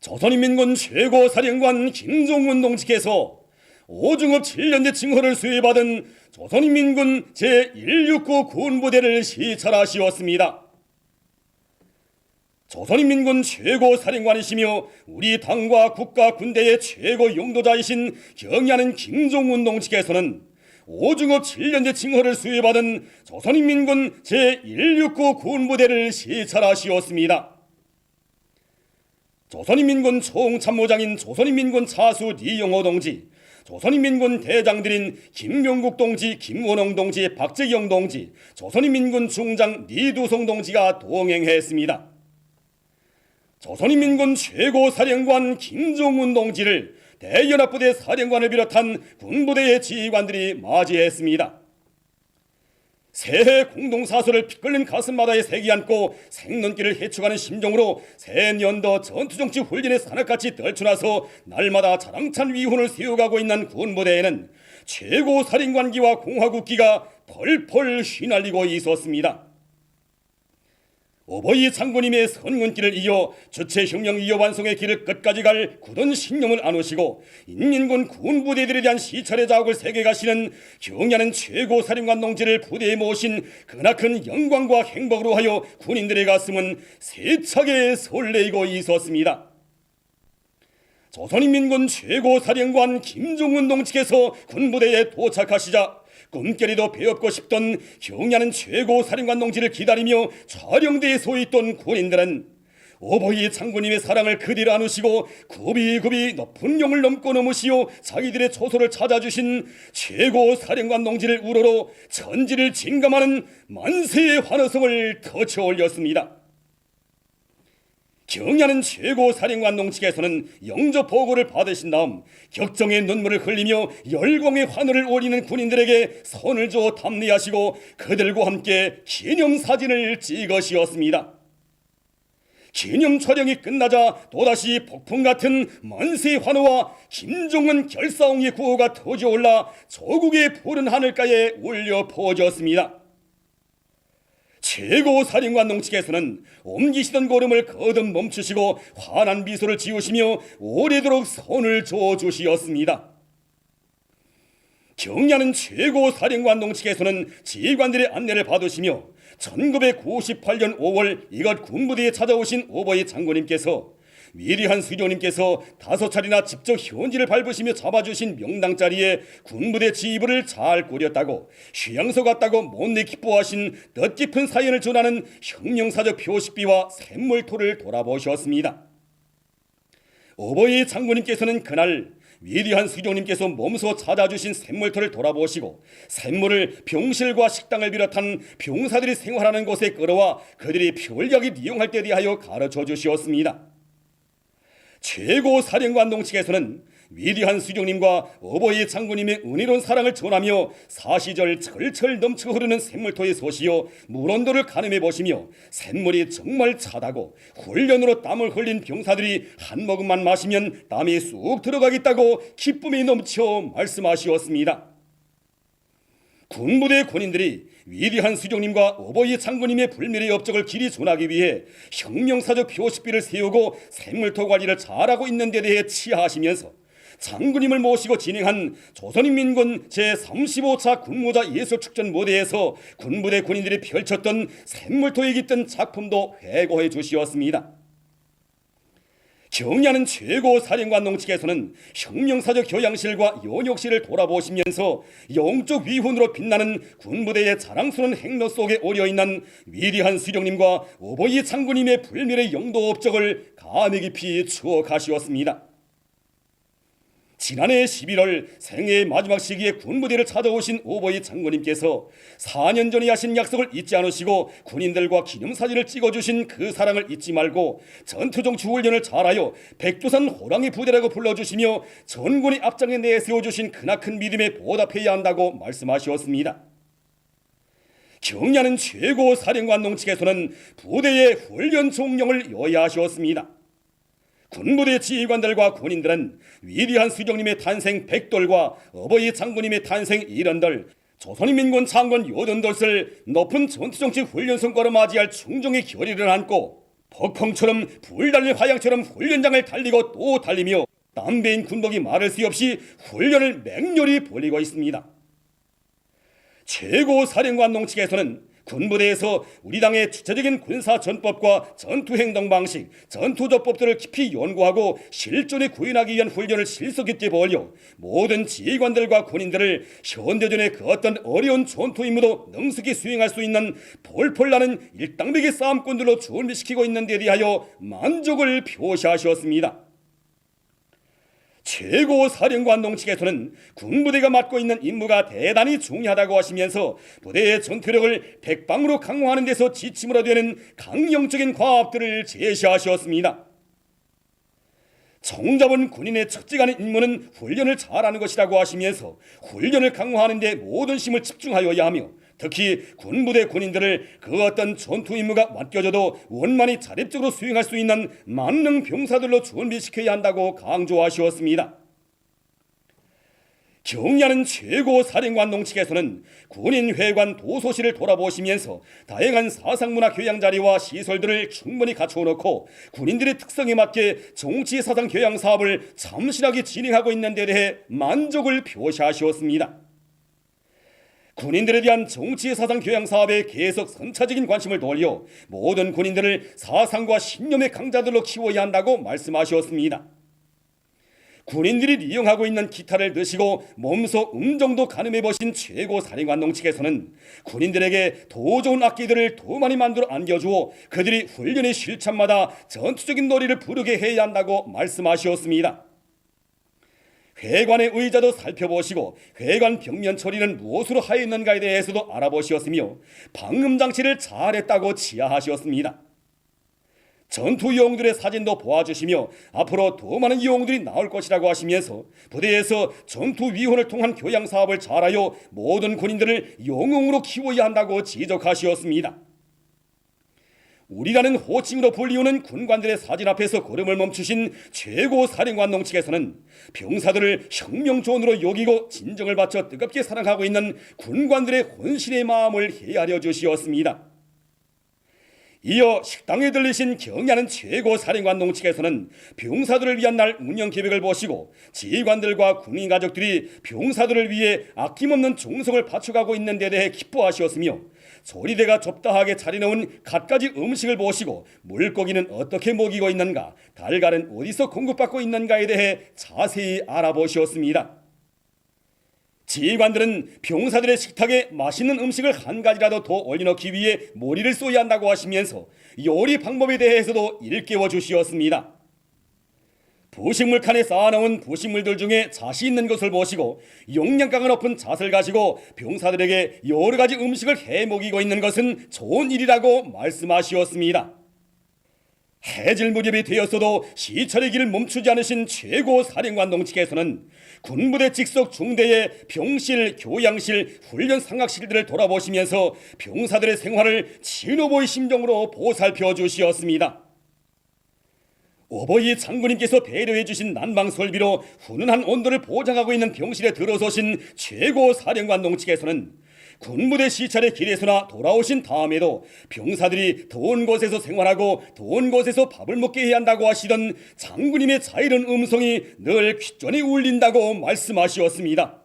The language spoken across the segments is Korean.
조선인민군 최고사령관 김종문 동지께서 오중업 7년제 징호를 수여받은 조선인민군 제169 군부대를 시찰하시었습니다. 조선인민군 최고사령관이시며 우리 당과 국가 군대의 최고 용도자이신 경의하는 김종문 동지께서는 오중업 7년제 징호를 수여받은 조선인민군 제169 군부대를 시찰하시었습니다. 조선인민군 총참모장인 조선인민군 차수 리용호 동지, 조선인민군 대장들인 김명국 동지, 김원홍 동지, 박재경 동지, 조선인민군 중장 리두송 동지가 동행했습니다. 조선인민군 최고사령관 김종문 동지를 대연합부대 사령관을 비롯한 군부대의 지휘관들이 맞이했습니다. 새해 공동사설을 피끓는 가슴마다에 새기 안고 생눈길을 헤쳐가는 심정으로 새년도 전투정치 훈련의 산악같이 떨쳐나서 날마다 자랑찬 위훈을 세워가고 있는 군부대에는 최고사령관기와 공화국기가 펄펄 휘날리고 있었습니다. 오보이 장군님의 선군길을 이어 주체혁명 이어 완성의 길을 끝까지 갈 굳은 신념을 안으시고 인민군 군부대들에 대한 시찰의 자국을 새겨가시는 경의하는 최고사령관 동지를 부대에 모신 크나큰 영광과 행복으로 하여 군인들의 가슴은 세차게 설레이고 있었습니다. 조선인민군 최고사령관 김종문 동지께서 군부대에 도착하시자 꿈결이도 배웠고 싶던 경의하는 최고사령관 동지를 기다리며 촬영대에 서 있던 군인들은 오보이 장군님의 사랑을 그대로 안으시고 굽이굽이 높은 용을 넘고 넘으시어 자기들의 초소를 찾아주신 최고사령관 동지를 우러러 천지를 진감하는 만세의 환호성을 터쳐 올렸습니다. 경의하는 최고사령관 동지께서는 영접 보고를 받으신 다음 격정의 눈물을 흘리며 열광의 환호를 올리는 군인들에게 손을 줘 답례하시고 그들과 함께 기념사진을 찍으시었습니다. 기념 촬영이 끝나자 또다시 폭풍 같은 만세의 환호와 김종문 결사옹의 구호가 터져올라 조국의 푸른 하늘가에 울려 퍼졌습니다. 최고사령관 동지께서는 옮기시던 걸음을 거듭 멈추시고 환한 미소를 지으시며 오래도록 손을 줘주시었습니다. 경의하는 최고사령관 동지께서는 지휘관들의 안내를 받으시며 1998년 5월 이것 군부대에 찾아오신 오보이 장군님께서 위대한 수령님께서 5차례나 직접 현지를 밟으시며 잡아주신 명당 자리에 군부대 지휘부를 잘 꾸렸다고 휴양소 같다고 못내 기뻐하신 뜻깊은 사연을 전하는 혁명사적 표식비와 샘물토를 돌아보셨습니다. 오보이 장군님께서는 그날 위대한 수령님께서 몸소 찾아주신 샘물터를 돌아보시고 샘물을 병실과 식당을 비롯한 병사들이 생활하는 곳에 끌어와 그들이 편리하게 이용할 때 대하여 가르쳐 주시었습니다. 최고사령관 동지께서는 위대한 수령님과 오보이 장군님의 은혜로운 사랑을 전하며 사시절 철철 넘쳐 흐르는 샘물토에 서시어 물온도를 가늠해 보시며 샘물이 정말 차다고 훈련으로 땀을 흘린 병사들이 한 모금만 마시면 땀이 쑥 들어가겠다고 기쁨이 넘쳐 말씀하시었습니다. 군부대 군인들이 위대한 수령님과 오보이 장군님의 불멸의 업적을 길이 전하기 위해 혁명사적 표식비를 세우고 샘물토 관리를 잘하고 있는 데 대해 치하하시면서 장군님을 모시고 진행한 조선인민군 제35차 군무자 예술축전 무대에서 군부대 군인들이 펼쳤던 샘물토에 깃든 작품도 회고해 주시었습니다. 경의하는 최고사령관 동지께서는 혁명사적 교양실과 연욕실을 돌아보시면서 영적 위훈으로 빛나는 군부대의 자랑스러운 행로 속에 오려있는 위대한 수령님과 오보이 장군님의 불멸의 영도 업적을 감회 깊이 추억하시었습니다. 지난해 11월 생애의 마지막 시기에 군부대를 찾아오신 오보이 장군님께서 4년 전에 하신 약속을 잊지 않으시고 군인들과 기념사진을 찍어주신 그 사랑을 잊지 말고 전투정치 훈련을 잘하여 백두산 호랑이 부대라고 불러주시며 전군의 앞장에 내세워주신 크나큰 믿음에 보답해야 한다고 말씀하셨습니다. 경의하는 최고사령관 동지께서는 부대의 훈련 종령을 요야하셨습니다. 군부대 지휘관들과 군인들은 위대한 수령님의 탄생 100돌과 어버이 장군님의 탄생 1원돌, 조선인민군 장군 80돌을 높은 전투정치 훈련 성과로 맞이할 충정의 결의를 안고 폭풍처럼 불달린 화양처럼 훈련장을 달리고 또 달리며 담배인 군복이 말할 수 없이 훈련을 맹렬히 벌이고 있습니다. 최고사령관동 측에서는 군부대에서 우리 당의 주체적인 군사 전법과 전투 행동 방식, 전투 조법들을 깊이 연구하고 실전에 구현하기 위한 훈련을 실속 있게 벌여 모든 지휘관들과 군인들을 현대전의 그 어떤 어려운 전투 임무도 능숙히 수행할 수 있는 폴폴 나는 일당백의 싸움꾼들로 준비시키고 있는 데 대하여 만족을 표시하셨습니다. 최고사령관동 측에서는 군부대가 맡고 있는 임무가 대단히 중요하다고 하시면서 부대의 전투력을 백방으로 강화하는 데서 지침으로 되는 강령적인 과업들을 제시하셨습니다. 정잡은 군인의 첫째가는 임무는 훈련을 잘하는 것이라고 하시면서 훈련을 강화하는 데 모든 힘을 집중하여야 하며 특히 군부대 군인들을 그 어떤 전투 임무가 맡겨져도 원만히 자립적으로 수행할 수 있는 만능 병사들로 준비시켜야 한다고 강조하셨습니다. 경의하는 최고사령관동 측에서는 군인회관 도서실을 돌아보시면서 다양한 사상문화 교양 자리와 시설들을 충분히 갖춰놓고 군인들의 특성에 맞게 정치사상 교양 사업을 참신하게 진행하고 있는 데 대해 만족을 표시하셨습니다. 군인들에 대한 정치사상 교양 사업에 계속 선차적인 관심을 돌려 모든 군인들을 사상과 신념의 강자들로 키워야 한다고 말씀하셨습니다. 군인들이 이용하고 있는 기타를 드시고 몸소 음정도 가늠해 보신 최고사령관동 측에서는 군인들에게 더 좋은 악기들을 더 많이 만들어 안겨주어 그들이 훈련의 실참마다 전투적인 노래를 부르게 해야 한다고 말씀하셨습니다. 회관의 의자도 살펴보시고 회관 벽면 처리는 무엇으로 하여 있는가에 대해서도 알아보시었으며 방음장치를 잘했다고 치하하셨습니다. 전투 영웅들의 사진도 보아주시며 앞으로 더 많은 영웅들이 나올 것이라고 하시면서 부대에서 전투 위원을 통한 교양 사업을 잘하여 모든 군인들을 영웅으로 키워야 한다고 지적하시었습니다. 우리라는 호칭으로 불리우는 군관들의 사진 앞에서 걸음을 멈추신 최고사령관동 측에서는 병사들을 혁명조언으로 여기고 진정을 바쳐 뜨겁게 사랑하고 있는 군관들의 혼신의 마음을 헤아려 주시었습니다. 이어 식당에 들리신 경의하는 최고사령관동 측에서는 병사들을 위한 날 운영 계획을 보시고 지휘관들과 군인 가족들이 병사들을 위해 아낌없는 종성을 바쳐가고 있는 데 대해 기뻐하셨으며 조리대가 좁다하게 차려놓은 갖가지 음식을 보시고 물고기는 어떻게 먹이고 있는가, 달걀은 어디서 공급받고 있는가에 대해 자세히 알아보셨습니다. 지휘관들은 병사들의 식탁에 맛있는 음식을 한 가지라도 더 올려놓기 위해 머리를 쏘야 한다고 하시면서 요리 방법에 대해서도 일깨워 주시었습니다. 부식물 칸에 쌓아놓은 부식물들 중에 자시 있는 것을 보시고 영양가가 높은 잣을 가지고 병사들에게 여러 가지 음식을 해 먹이고 있는 것은 좋은 일이라고 말씀하시었습니다. 해질 무렵이 되었어도 시찰의 길을 멈추지 않으신 최고사령관동 측에서는 군부대 직속 중대의 병실, 교양실, 훈련 상학실들을 돌아보시면서 병사들의 생활을 진호보의 심정으로 보살펴 주시었습니다. 오보이 장군님께서 배려해 주신 난방 설비로 훈훈한 온도를 보장하고 있는 병실에 들어서신 최고사령관동 측에서는 군부대 시찰의 길에서나 돌아오신 다음에도 병사들이 더운 곳에서 생활하고 더운 곳에서 밥을 먹게 해야 한다고 하시던 장군님의 자이른 음성이 늘 귓전에 울린다고 말씀하시었습니다.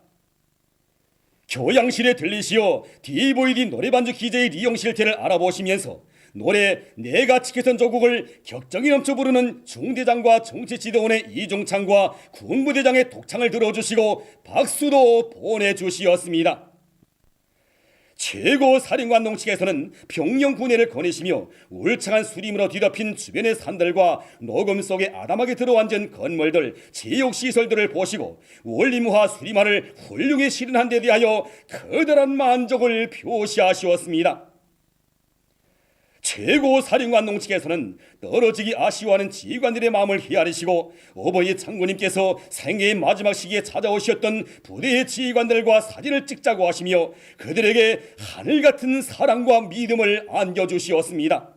교양실에 들리시어 DVD 노래반주 기재의 이용 실태를 알아보시면서 노래 내가 지켰던 조국을 격정이 넘쳐 부르는 중대장과 정치지도원의 이종창과 군부대장의 독창을 들어주시고 박수도 보내주시었습니다. 최고사령관동 측에서는 병영군회를 거니시며 울창한 수림으로 뒤덮인 주변의 산들과 녹음 속에 아담하게 들어앉은 건물들, 체육시설들을 보시고 원림화 수림화를 훌륭히 실현한 데 대하여 커다란 만족을 표시하시었습니다. 최고사령관동 측에서는 떨어지기 아쉬워하는 지휘관들의 마음을 헤아리시고 어버이 장군님께서 생애의 마지막 시기에 찾아오셨던 부대의 지휘관들과 사진을 찍자고 하시며 그들에게 하늘같은 사랑과 믿음을 안겨주시었습니다.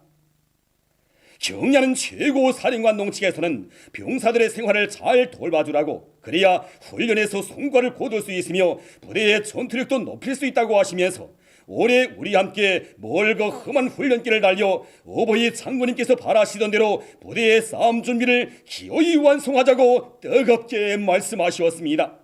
경의하는 최고사령관동 측에서는 병사들의 생활을 잘 돌봐주라고, 그래야 훈련에서 성과를 거둘 수 있으며 부대의 전투력도 높일 수 있다고 하시면서 올해 우리 함께 멀고 험한 훈련길을 달려 오보이 장군님께서 바라시던 대로 부대의 싸움 준비를 기어이 완성하자고 뜨겁게 말씀하시었습니다.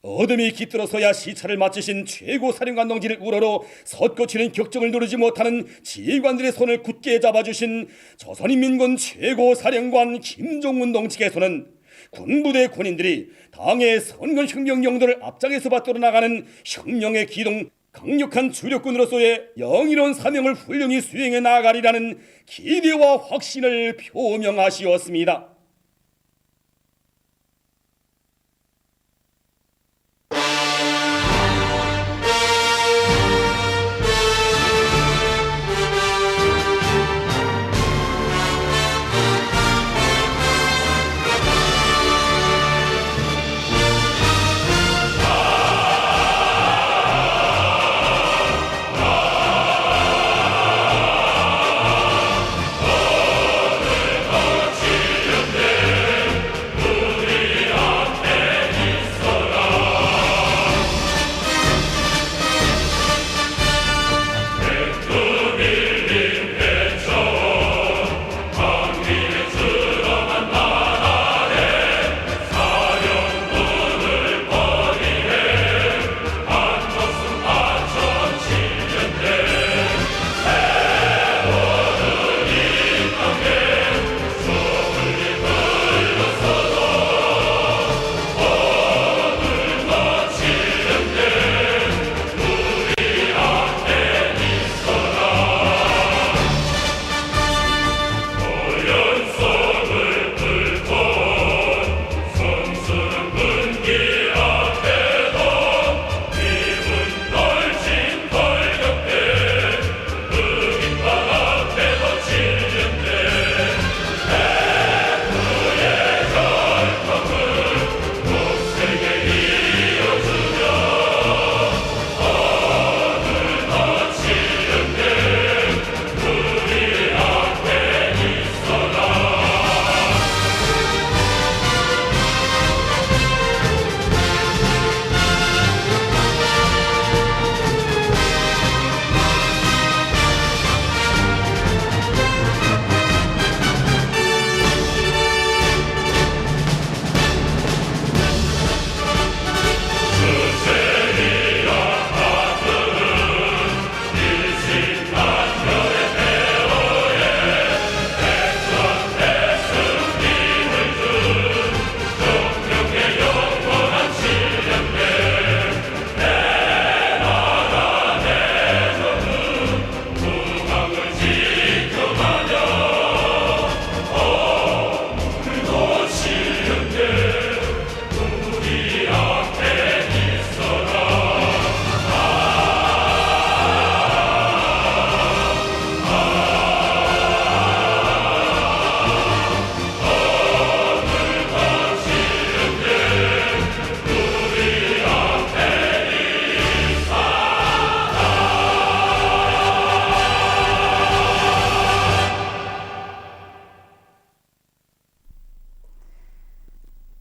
어둠이 깃들어서야 시차를 마치신 최고 사령관 동지를 우러러 솟구치는 격정을 누르지 못하는 지휘관들의 손을 굳게 잡아주신 조선인민군 최고 사령관 김종문 동지께서는 군부대 군인들이 당의 선거혁명 용도를 앞장에서 받들어 나가는 혁명의 기동 강력한 주력군으로서의 영예로운 사명을 훌륭히 수행해 나가리라는 기대와 확신을 표명하시었습니다.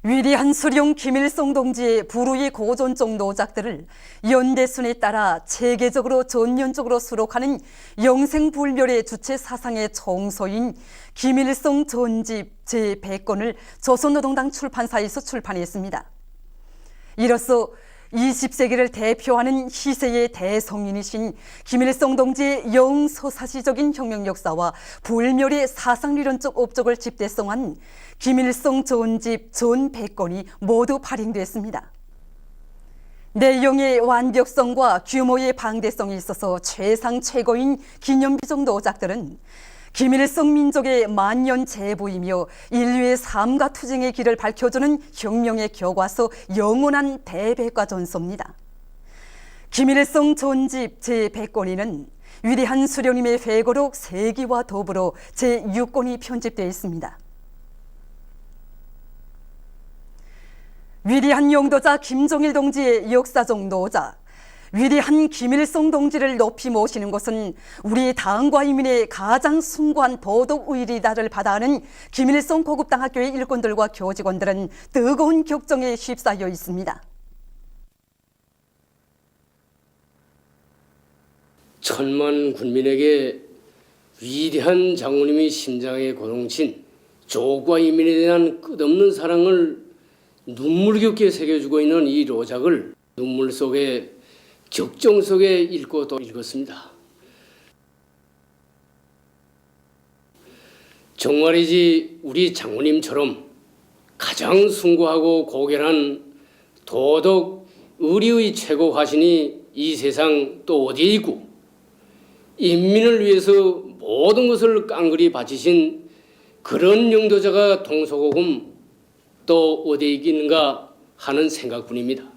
위대한 수령 김일성 동지의 불우의 고전적 노작들을 연대순에 따라 체계적으로 전면적으로 수록하는 영생불멸의 주체 사상의 정서인 김일성 전집 제100권을 조선노동당 출판사에서 출판했습니다. 이로써 20세기를 대표하는 희세의 대성인이신 김일성 동지의 영서사시적인 혁명 역사와 불멸의 사상리론적 업적을 집대성한 김일성 전집 전 100권이 모두 발행됐습니다. 내용의 완벽성과 규모의 방대성에 있어서 최상 최고인 기념비적 노작들은 김일성 민족의 만년 제보이며 인류의 삶과 투쟁의 길을 밝혀주는 혁명의 교과서 영원한 대백과 전서입니다. 김일성 전집 제100권에는 위대한 수령님의 회고록 3기와 더불어 제6권이 편집되어 있습니다. 위대한 용도자 김종일 동지의 역사적 노자, 위대한 김일성 동지를 높이 모시는 것은 우리 당과 인민의 가장 숭고한 도덕 의리다를 받아하는 김일성 고급당학교의 일꾼들과 교직원들은 뜨거운 격정에 휩싸여 있습니다. 천만 군민에게 위대한 장군님이 심장에 고동친 조국과 인민에 대한 끝없는 사랑을 눈물겹게 새겨주고 있는 이 로작을 눈물 속에 격정 속에 읽고 또 읽었습니다. 정말이지 우리 장군님처럼 가장 숭고하고 고결한 도덕, 의리의 최고 화신이 이 세상 또 어디에 있고 인민을 위해서 모든 것을 깡그리 바치신 그런 영도자가 동서고금 또 어디에 있는가 하는 생각뿐입니다.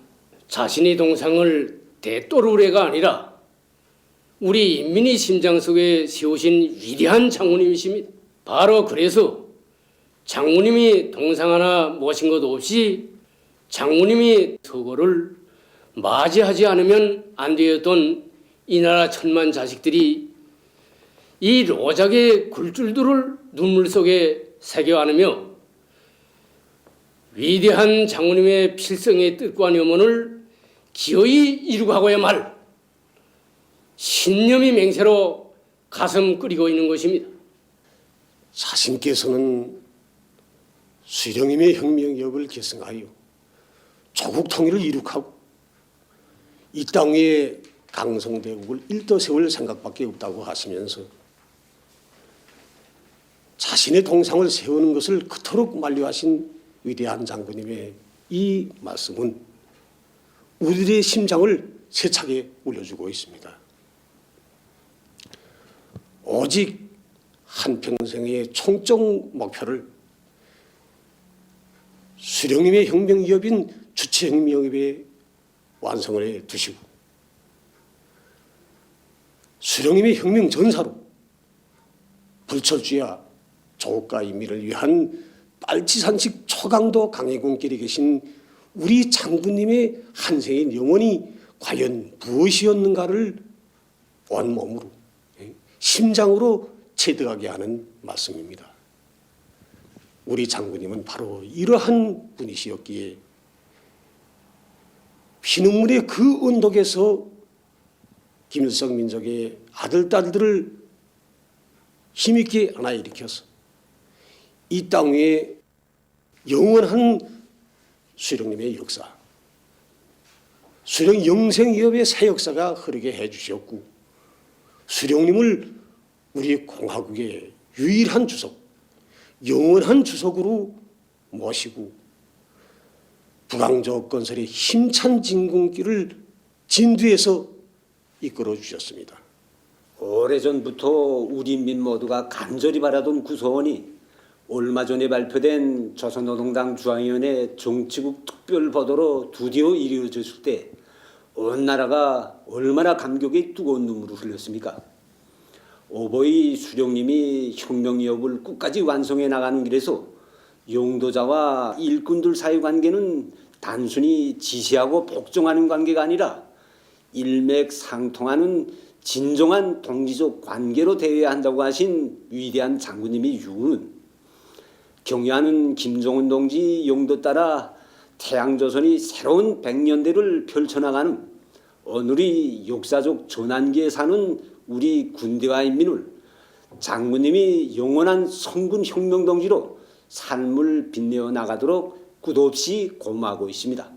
자신의 동상을 대또르래가 아니라 우리 인민의 심장 속에 세우신 위대한 장군님이십니다. 바로 그래서 장군님이 동상 하나 모신 것 없이 장군님이 서거를 맞이하지 않으면 안 되었던 이 나라 천만 자식들이 이 로작의 굴줄들을 눈물 속에 새겨 안으며 위대한 장군님의 필성의 뜻과 염원을 기어이 이루가고야 말 신념이 맹세로 가슴 끓이고 있는 것입니다. 자신께서는 수령님의 혁명기업을 계승하여 조국 통일을 이룩하고 이 땅 위에 강성대국을 일도 세울 생각밖에 없다고 하시면서 자신의 동상을 세우는 것을 그토록 만류하신 위대한 장군님의 이 말씀은 우리들의 심장을 세차게 울려주고 있습니다. 오직 한평생의 총적 목표를 수령님의 혁명기업인 주체혁명기업에 완성을 해 두시고 수령님의 혁명전사로 불철주야 조국과 인민을 위한 빨치산식 초강도 강해군길에 계신 우리 장군님의 한생의 영혼이 과연 무엇이었는가를 온몸으로 심장으로 체득하게 하는 말씀입니다. 우리 장군님은 바로 이러한 분이시었기에 피눈물의 그 언덕에서 김일성 민족의 아들, 딸들을 힘있게 하나 일으켜서 이 땅 위에 영원한 수령님의 역사, 수령 영생기업의 새 역사가 흐르게 해주셨고 수령님을 우리 공화국의 유일한 주석, 영원한 주석으로 모시고 북왕조 건설의 힘찬 진군길을 진두에서 이끌어 주셨습니다. 오래전부터 우리 인민 모두가 간절히 바라던 구소원이 얼마 전에 발표된 조선노동당 중앙위원회 정치국 특별보도로 드디어 이루어졌을 때 온 나라가 얼마나 감격의 뜨거운 눈물을 흘렸습니까? 오보이 수령님이 혁명기업을 끝까지 완성해 나가는 길에서 용도자와 일꾼들 사이 관계는 단순히 지시하고 복종하는 관계가 아니라 일맥상통하는 진정한 동지적 관계로 되어야 한다고 하신 위대한 장군님의 유언, 경의하는 김정은 동지 용도 따라 태양조선이 새로운 100년대를 펼쳐나가는 오늘이 역사적 전환기에 사는 우리 군대와 인민을 장군님이 영원한 성군 혁명동지로 삶을 빛내어 나가도록 끝없이 고마하고 있습니다.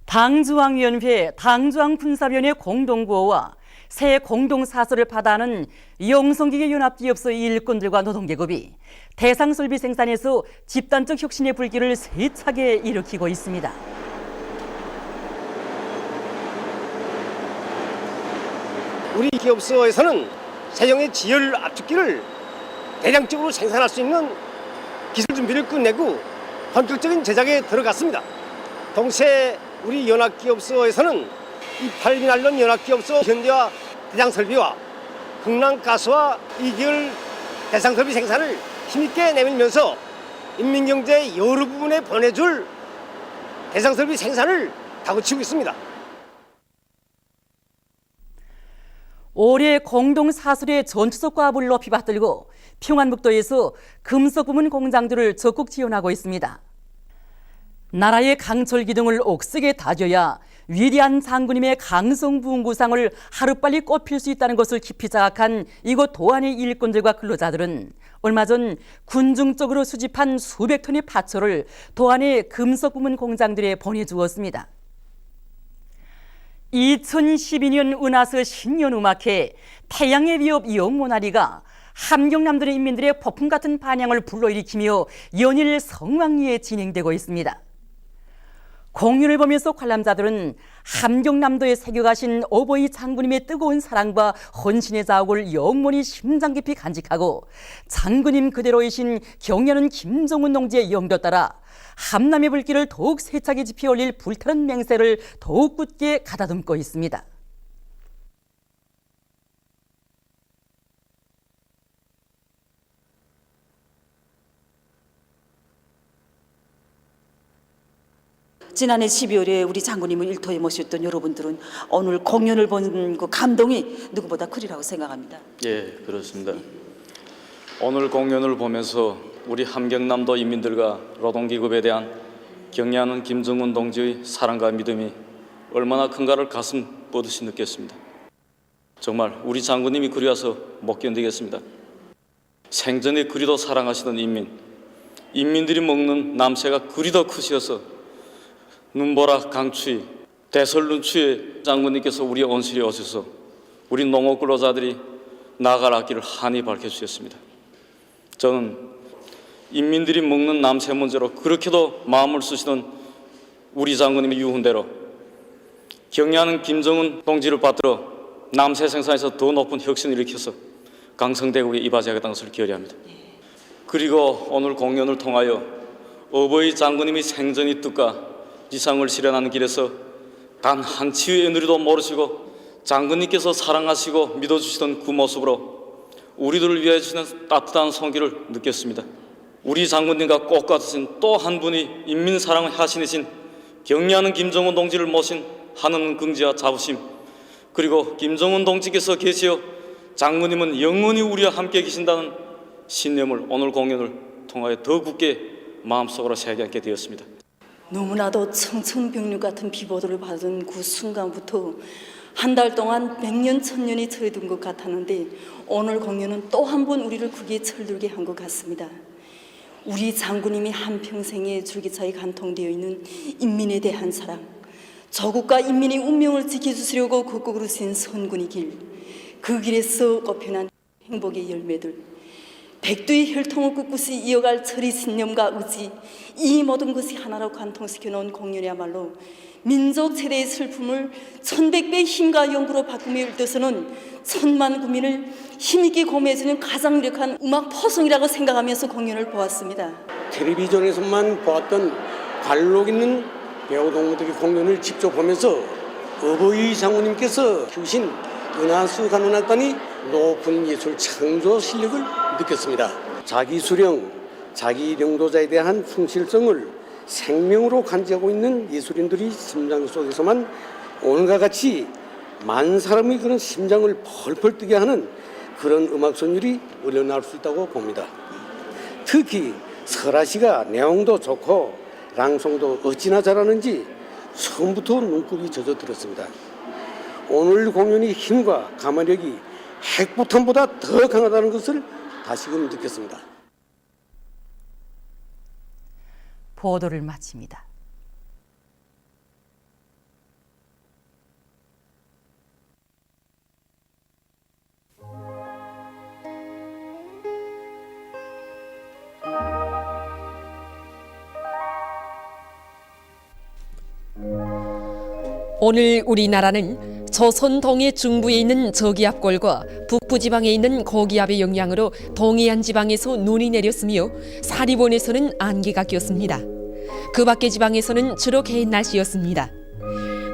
당중앙위원회, 당중앙군사위원회 공동구호와 새 공동사설을 받아하는 영성기계 연합기업소 일꾼들과 노동계급이 대상설비 생산에서 집단적 혁신의 불길을 세차게 일으키고 있습니다. 우리 기업소에서는 세종의 지열 압축기를 대량적으로 생산할 수 있는 기술 준비를 끝내고 본격적인 제작에 들어갔습니다. 동시에 우리 연합기업소에서는 이 8민알론 연합기업소 현대화 대장설비와 흥랑가스와 이기열 대상설비 생산을 힘있게 내밀면서 인민경제 여러 부분에 보내줄 대상설비 생산을 다그치고 있습니다. 올해 공동사설의 전투적 과업을 높이 받들고 평안북도에서 금속 부문 공장들을 적극 지원하고 있습니다. 나라의 강철 기둥을 옥색에 다져야 위대한 장군님의 강성부흥구상을 하루빨리 꽃필 수 있다는 것을 깊이 자각한 이곳 도안의 일꾼들과 근로자들은 얼마 전 군중 쪽으로 수집한 수백 톤의 파초를 도안의 금속 부문 공장들에 보내주었습니다. 2012년 은하수 신년음악회 태양의 위협 영모나리가 함경남도의 인민들의 폭풍 같은 반향을 불러일으키며 연일 성황리에 진행되고 있습니다. 공연을 보면서 관람자들은 함경남도에 새겨가신 어버이 장군님의 뜨거운 사랑과 헌신의 자욱을 영원히 심장 깊이 간직하고 장군님 그대로이신 경연은 김정은 동지의 영도 따라 함남의 불길을 더욱 세차게 지피 올릴 불타는 맹세를 더욱 굳게 가다듬고 있습니다. 지난해 12월에 우리 장군님을 일터에 모셨던 여러분들은 오늘 공연을 본 그 감동이 누구보다 크리라고 생각합니다. 예, 그렇습니다. 오늘 공연을 보면서 우리 함경남도 인민들과 노동기급에 대한 경애하는 김정은 동지의 사랑과 믿음이 얼마나 큰가를 가슴 뻗듯이 느꼈습니다. 정말 우리 장군님이 그리워서 못 견디겠습니다. 생전에 그리도 사랑하시던 인민들이 먹는 남새가 그리도 크시어서 눈보라 강추위, 대설눈추위에 장군님께서 우리 온실에 오셔서 우리 농업 근로자들이 나아갈 앞길을 환히 밝혀주셨습니다. 저는 인민들이 먹는 남새 문제로 그렇게도 마음을 쓰시던 우리 장군님의 유훈대로 경애하는 김정은 동지를 받들어 남새 생산에서 더 높은 혁신을 일으켜서 강성대국에 이바지하겠다는 것을 기여합니다. 그리고 오늘 공연을 통하여 어버이 장군님이 생전의 뜻과 지상을 실현하는 길에서 단 한치의 에너지도 모르시고 장군님께서 사랑하시고 믿어주시던 그 모습으로 우리들을 위해 주시는 따뜻한 손길을 느꼈습니다. 우리 장군님과 꼭 같으신 또 한 분이 인민사랑의 하신이신 경애하는 김정은 동지를 모신 하는 긍지와 자부심, 그리고 김정은 동지께서 계시어 장군님은 영원히 우리와 함께 계신다는 신념을 오늘 공연을 통하여 더 굳게 마음속으로 새겨안게 되었습니다. 너무나도 청천벽력 같은 비보도를 받은 그 순간부터 한 달 동안 100년, 1000년이 저해둔 것 같았는데 오늘 공연은 또 한 번 우리를 크게 철들게 한 것 같습니다. 우리 장군님이 한평생에 줄기차게 간통되어 있는 인민에 대한 사랑, 조국과 인민의 운명을 지켜주시려고 극곡으로 센 선군의 길, 그 길에서 꼽혀난 행복의 열매들, 백두의 혈통을 꿋꿋이 이어갈 철의 신념과 의지, 이 모든 것이 하나로 관통시켜 놓은 공연이야말로 민족 최대의 슬픔을 1100배의 힘과 연구로 바꾸며 일떠서는 천만 국민을 힘있게 공유해주는 가장 유력한 음악 포성이라고 생각하면서 공연을 보았습니다. 텔레비전에서만 보았던 관록 있는 배우 동무들의 공연을 직접 보면서 어버이 장군님께서 키우신 은하수 관원악단이 높은 예술 창조 실력을 느꼈습니다. 자기 수령, 자기領도자에 대한 충실성을 생명으로 간직하고 있는 예술인들이 심장 속에서만 오늘과 같이 만 사람의 그런 심장을 펄펄 뛰게 하는 그런 음악 선율이 우러나올 수 있다고 봅니다. 특히 설아 씨가 내용도 좋고 랑송도 어찌나 잘하는지 처음부터 눈곱이 젖어들었습니다. 오늘 공연의 힘과 가마력이 핵폭탄보다 더 강하다는 것을 다시금 느꼈습니다. 보도를 마칩니다. 오늘 우리나라는 조선 동해 중부에 있는 저기압골과 북부지방에 있는 고기압의 영향으로 동해안 지방에서 눈이 내렸으며 사리본에서는 안개가 꼈습니다. 그 밖의 지방에서는 주로 개인 날씨였습니다.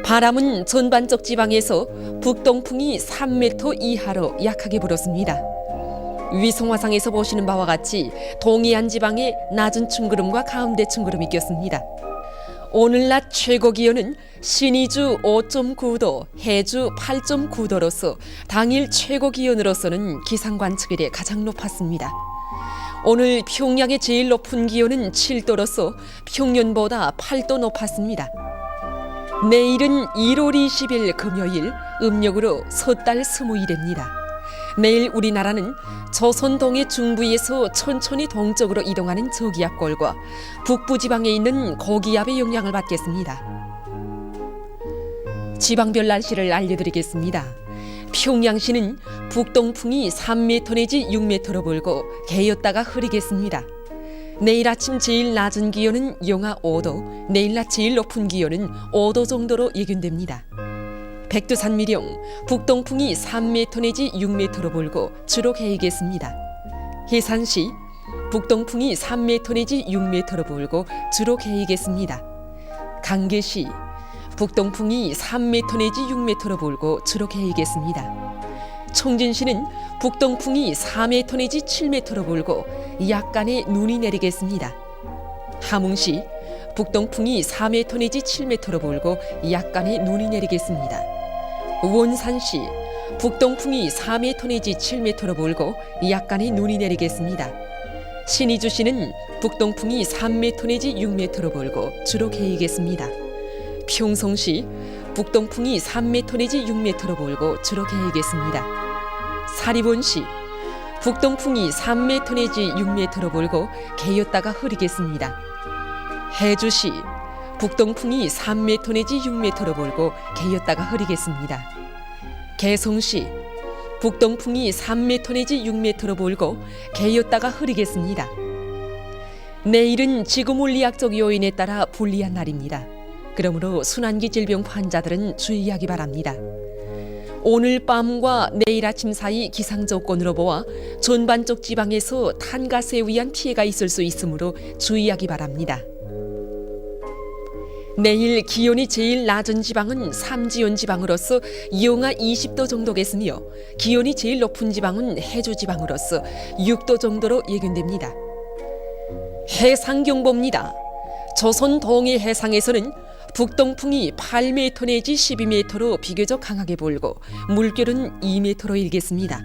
바람은 전반적 지방에서 북동풍이 3m 이하로 약하게 불었습니다. 위성화상에서 보시는 바와 같이 동해안 지방에 낮은 층구름과 가운데 층구름이 꼈습니다. 오늘 낮 최고 기온은 신의주 5.9도, 해주 8.9도로서 당일 최고 기온으로서는 기상 관측일에 가장 높았습니다. 오늘 평양의 제일 높은 기온은 7도로서 평년보다 8도 높았습니다. 내일은 1월 20일 금요일, 음력으로 섣달 20일입니다. 내일 우리나라는 조선동해 중부에서 천천히 동쪽으로 이동하는 저기압골과 북부지방에 있는 고기압의 영향을 받겠습니다. 지방별 날씨를 알려드리겠습니다. 평양시는 북동풍이 3m 내지 6m로 불고 개였다가 흐리겠습니다. 내일 아침 제일 낮은 기온은 영하 5도, 내일 낮 제일 높은 기온은 5도 정도로 예견됩니다. 백두산 미령, 북동풍이 3m 내지 6m로 불고 주로 개이겠습니다. 해산시, 북동풍이 3m 내지 6m로 불고 주로 개이겠습니다. 강계시, 북동풍이 3m 내지 6m로 불고 주로 개이겠습니다. 총진시는 북동풍이 4m 내지 7m로 불고 약간의 눈이 내리겠습니다. 함흥시, 북동풍이 4m 내지 7m로 불고 약간의 눈이 내리겠습니다. 원산시, 북동풍이 4m 내지 7m로 불고 약간의 눈이 내리겠습니다. 신의주시는 북동풍이 3m 내지 6m로 불고 주로 개이겠습니다. 평성시, 북동풍이 3m 내지 6m로 불고 주로 개이겠습니다. 사리본시, 북동풍이 3m 내지 6m로 불고 개였다가 흐리겠습니다. 해주시, 북동풍이 3m 내지 6m로 불고 개였다가 흐리겠습니다. 개성시, 북동풍이 3m 내지 6m로 불고 개였다가 흐리겠습니다. 내일은 지구물리학적 요인에 따라 불리한 날입니다. 그러므로 순환기 질병 환자들은 주의하기 바랍니다. 오늘 밤과 내일 아침 사이 기상 조건으로 보아 전반적 지방에서 탄가스에 의한 피해가 있을 수 있으므로 주의하기 바랍니다. 내일 기온이 제일 낮은 지방은 삼지연 지방으로서 영하 20도 정도겠으며 기온이 제일 높은 지방은 해주 지방으로서 6도 정도로 예견됩니다. 해상경보입니다. 조선 동해 해상에서는 북동풍이 8m 내지 12m로 비교적 강하게 불고 물결은 2m로 일겠습니다.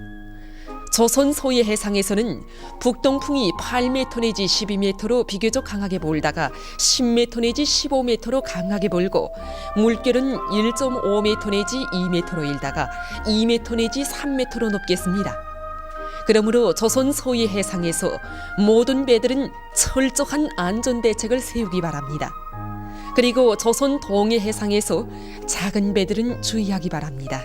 조선 서해 해상에서는 북동풍이 8m 내지 12m로 비교적 강하게 불다가 10m 내지 15m로 강하게 불고 물결은 1.5m 내지 2m로 일다가 2m 내지 3m로 높겠습니다. 그러므로 조선 서해 해상에서 모든 배들은 철저한 안전대책을 세우기 바랍니다. 그리고 조선 동해 해상에서 작은 배들은 주의하기 바랍니다.